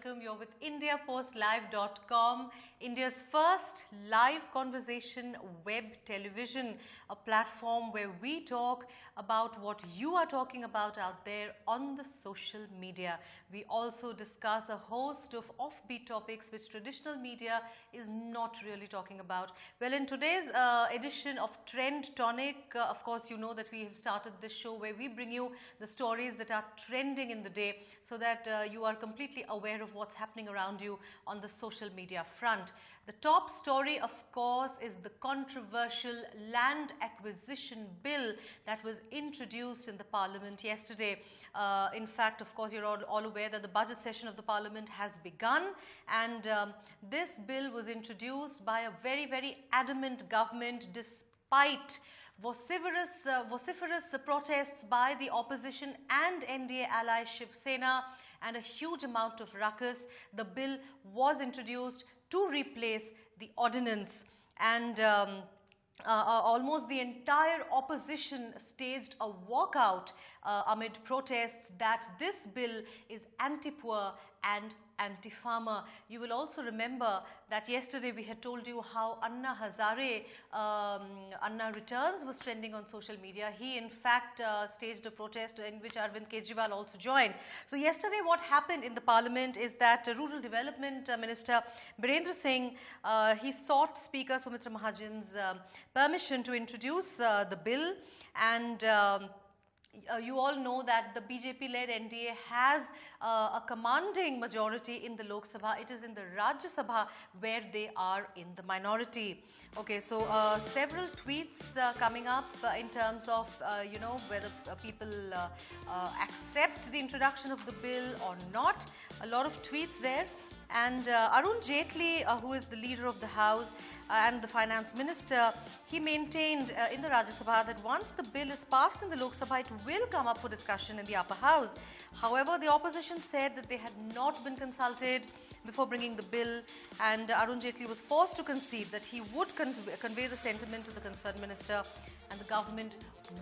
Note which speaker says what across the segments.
Speaker 1: welcome. You're with IndiaPostLive.com, India's first live conversation web television, a platform where we talk about what you are talking about out there on the social media. We also discuss a host of offbeat topics which traditional media is not really talking about. Well, in today's edition of Trend Tonic, of course, you know that we have started this show where we bring you the stories that are trending in the day so that you are completely aware of what's happening around you on the social media front. The top story, of course, is the controversial land acquisition bill that was introduced in the parliament yesterday. In fact, of course, you're all aware that the budget session of the parliament has begun, and this bill was introduced by a very, very adamant government despite vociferous protests by the opposition and NDA ally Shiv Sena and a huge amount of ruckus. The bill was introduced to replace the ordinance, and almost the entire opposition staged a walkout amid protests that this bill is anti-poor and anti-farmer. You will also remember that yesterday we had told you how Anna Hazare, Anna Returns was trending on social media. He in fact staged a protest in which Arvind Kejriwal also joined. So yesterday what happened in the parliament is that Rural Development Minister Birendra Singh, he sought Speaker Sumitra Mahajan's permission to introduce the bill, and you all know that the BJP-led NDA has a commanding majority in the Lok Sabha. It is in the Rajya Sabha where they are in the minority. Okay, so several tweets coming up in terms of, you know, whether people accept the introduction of the bill or not. A lot of tweets there. And Arun Jaitley, who is the leader of the House and the Finance Minister, he maintained in the Rajya Sabha that once the bill is passed in the Lok Sabha, it will come up for discussion in the upper house. However, the opposition said that they had not been consulted before bringing the bill, and Arun Jaitley was forced to concede that he would convey the sentiment to the concerned minister and the government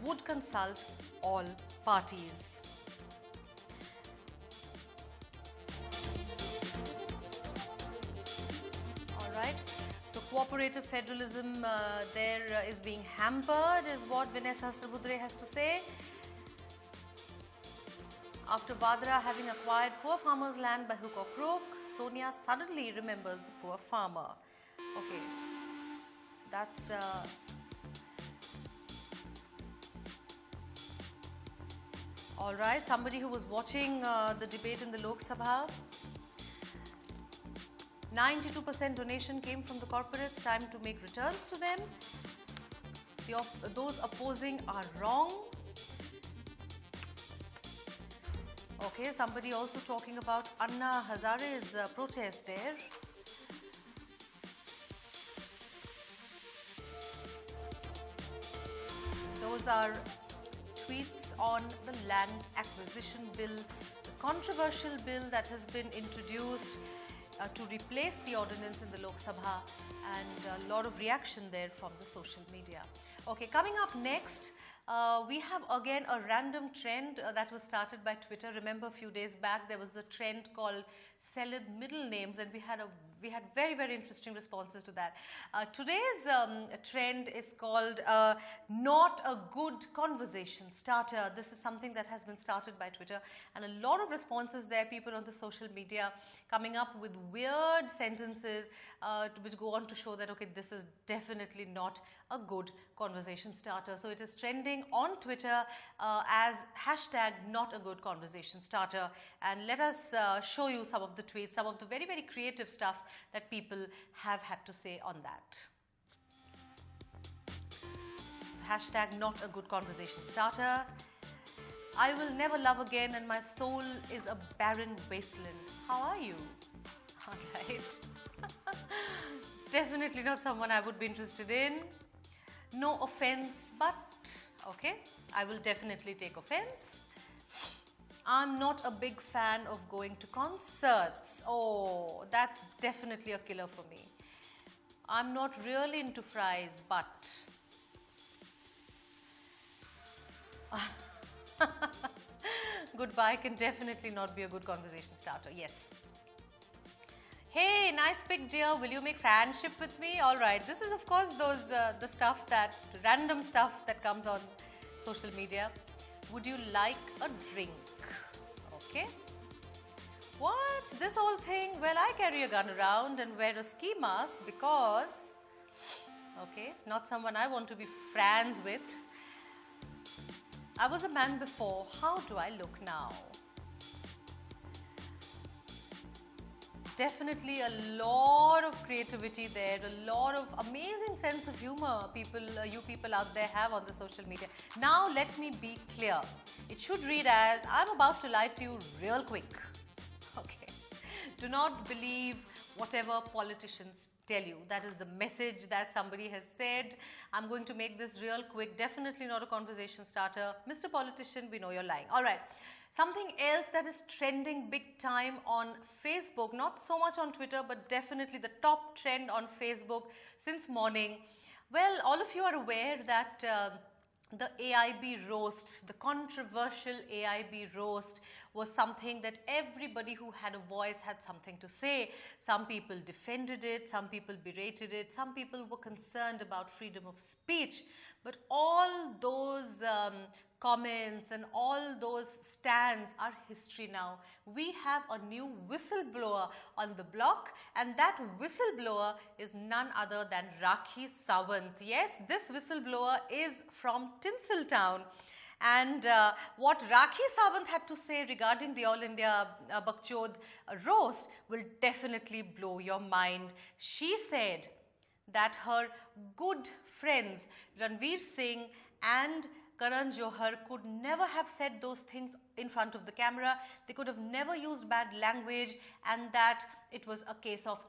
Speaker 1: would consult all parties. Right. So cooperative federalism there is being hampered, is what Vinay Sahasrabudre has to say. After Vadra having acquired poor farmers' land by hook or crook, Sonia suddenly remembers the poor farmer. Okay, that's all right. Somebody who was watching the debate in the Lok Sabha. 92% donation came from the corporates. Time to make returns to them. Those opposing are wrong. Okay, somebody also talking about Anna Hazare's protest there. Those are tweets on the land acquisition bill, the controversial bill that has been introduced to replace the ordinance in the Lok Sabha, and a lot of reaction there from the social media. Okay, coming up next, we have again a random trend that was started by Twitter. Remember a few days back there was a trend called celeb middle names, and we had very, very interesting responses to that. Today's trend is called not a good conversation starter. This is something that has been started by Twitter, and a lot of responses there, people on the social media coming up with weird sentences which go on to show that, okay, this is definitely not a good conversation starter. So it is trending on Twitter as hashtag not a good conversation starter, and let us show you some of the tweets, some of the very, very creative stuff that people have had to say on that. So hashtag not a good conversation starter. I will never love again and my soul is a barren wasteland. How are you? All right. Definitely not someone I would be interested in. No offense, but okay, I will definitely take offense. I'm not a big fan of going to concerts. Oh, that's definitely a killer for me. I'm not really into fries, but goodbye can definitely not be a good conversation starter. Yes. Hey, nice pic, dear. Will you make friendship with me? All right. This is, of course, those the stuff that random stuff that comes on social media. Would you like a drink? Okay. What? This whole thing? Well, I carry a gun around and wear a ski mask because, okay, not someone I want to be friends with. I was a man before. How do I look now? Definitely a lot of creativity there, a lot of amazing sense of humor you people out there have on the social media. Now let me be clear. It should read as, I'm about to lie to you real quick. Okay. Do not believe whatever politicians tell you. That is the message that somebody has said. I'm going to make this real quick. Definitely not a conversation starter. Mr. Politician, we know you're lying. All right. Something else that is trending big time on Facebook, not so much on Twitter, but definitely the top trend on Facebook since morning. Well, all of you are aware that the AIB roast, the controversial AIB roast was something that everybody who had a voice had something to say. Some people defended it, some people berated it, some people were concerned about freedom of speech. But all those comments and all those stands are history now. We have a new whistleblower on the block, and that whistleblower is none other than Rakhi Sawant. Yes, this whistleblower is from Tinseltown. And what Rakhi Sawant had to say regarding the All India Bakchod roast will definitely blow your mind. She said that her good friends Ranveer Singh and Karan Johar could never have said those things in front of the camera. They could have never used bad language, and that it was a case of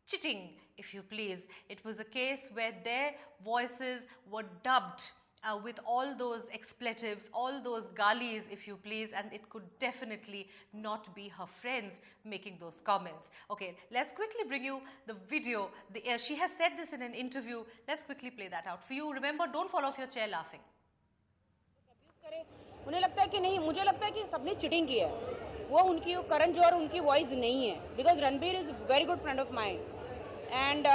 Speaker 1: cheating, if you please. It was a case where their voices were dubbed with all those expletives, all those galis, if you please, and it could definitely not be her friends making those comments. Okay, let's quickly bring you the video. She has said this in an interview. Let's quickly play that out for you. Remember, don't fall off your chair laughing.
Speaker 2: उन्हें लगता है कि नहीं, मुझे लगता है कि सबने चीटिंग की है. वो उनकी करण जौहर उनकी वॉइस नहीं है, because Ranbir is very good friend of mine and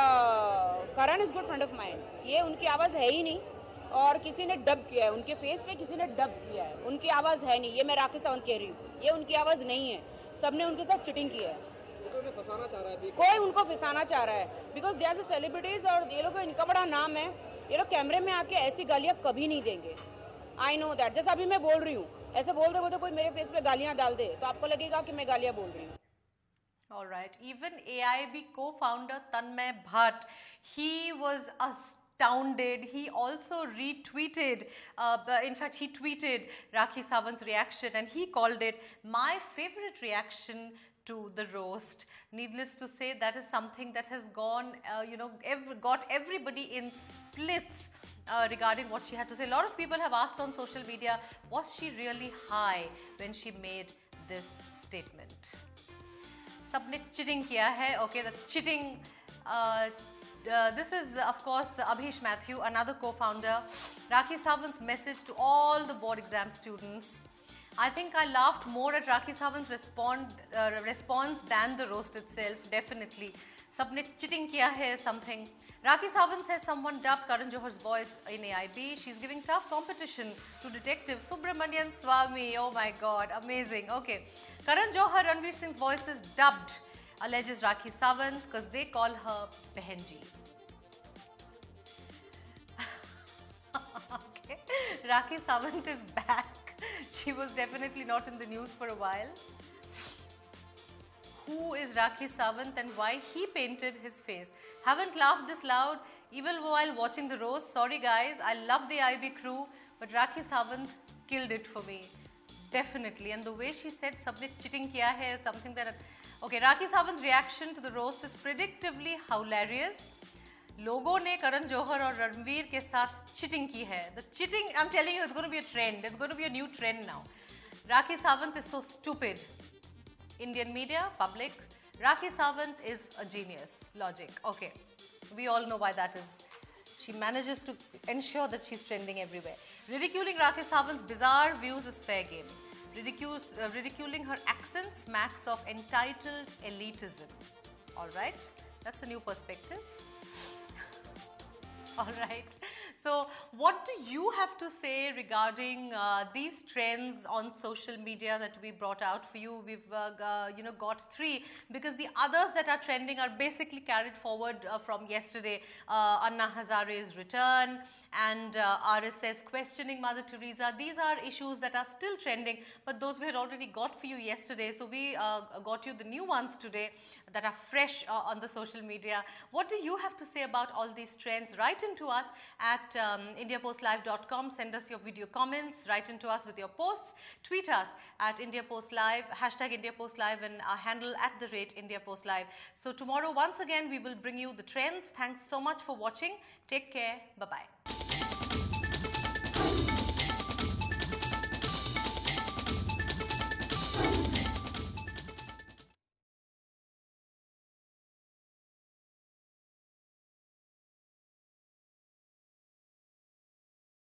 Speaker 2: Karan is good friend of mine. ये उनकी आवाज़ है ही नहीं, और किसी ने डब किया है उनके फेस पे, किसी ने डब किया है. उनकी आवाज़ है नहीं. ये मैं राखी सावंत कह रही हूँ, ये उनकी आवाज़ नहीं है. सबने उनके साथ चीटिंग की है. फंसाना चाह रहा है, कोई उनको फंसाना चाह रहा है, बिकॉज दे आर सेलिब्रिटीज और ये लोग, इनका बड़ा नाम है. ये लोग कैमरे में आके ऐसी गालियाँ कभी नहीं देंगे. I know that. जैसे अभी मैं बोल रही हूँ, ऐसे बोलते बोलते कोई मेरे फेस पे गालियाँ डाल दे तो आपको लगेगा कि मैं गालियाँ बोल रही हूँ.
Speaker 1: All right. Even AIB co-founder Tanmay Bhatt, he was astounded. He also retweeted, in fact, he tweeted Rakhi Sawant's reaction, and he called it my favorite reaction to the roast. Needless to say, that is something that has gone, got everybody in splits regarding what she had to say. A lot of people have asked on social media, was she really high when she made this statement? Sabne cheating kiya hai. Okay, the cheating. This is, of course, Abhish Mathew, another co-founder. Rakhi Sawant's message to all the board exam students. I think I laughed more at Rakhi Sawant's response than the roast itself, definitely. Sabne cheating kiya hai something. Rakhi Sawant says someone dubbed Karan Johar's voice in AIB. She's giving tough competition to Detective Subramanian Swamy. Oh my God, amazing. Okay. Karan Johar, Ranveer Singh's voice is dubbed, alleges Rakhi Sawant, because they call her Behenji. Okay. Rakhi Sawant is back. She was definitely not in the news for a while. Who is Rakhi Sawant and why he painted his face? Haven't laughed this loud even while watching the roast. Sorry guys, I love the IB crew, but Rakhi Sawant killed it for me. Definitely. And the way she said sabne cheating kiya hai is something that... Okay, Rakhi Sawant's reaction to the roast is predictably hilarious. लोगों ने करण जौहर और रणवीर के साथ cheating की है. The cheating, I'm telling you, it's going to be a trend. It's going to be a new trend now. Rakhi Sawant is so stupid. Indian media, public, Rakhi Sawant is a genius. Logic. Okay. We all know why that is. She manages to ensure that she's trending everywhere. Ridiculing Rakhi Sawant's bizarre views is fair game. Ridiculing her accent smacks of entitled elitism. All right, that's a new perspective. All right. So, what do you have to say regarding these trends on social media that we brought out for you? We've got 3, because the others that are trending are basically carried forward from yesterday. Anna Hazare's return and RSS questioning Mother Teresa. These are issues that are still trending, but those we had already got for you yesterday. So we got you the new ones today that are fresh on the social media. What do you have to say about all these trends? Write into us at indiapostlive.com. Send us your video comments. Write into us with your posts. Tweet us at IndiaPostLive, #IndiaPostLive, and our handle at @IndiaPostLive. So tomorrow, once again, we will bring you the trends. Thanks so much for watching. Take care. Bye-bye.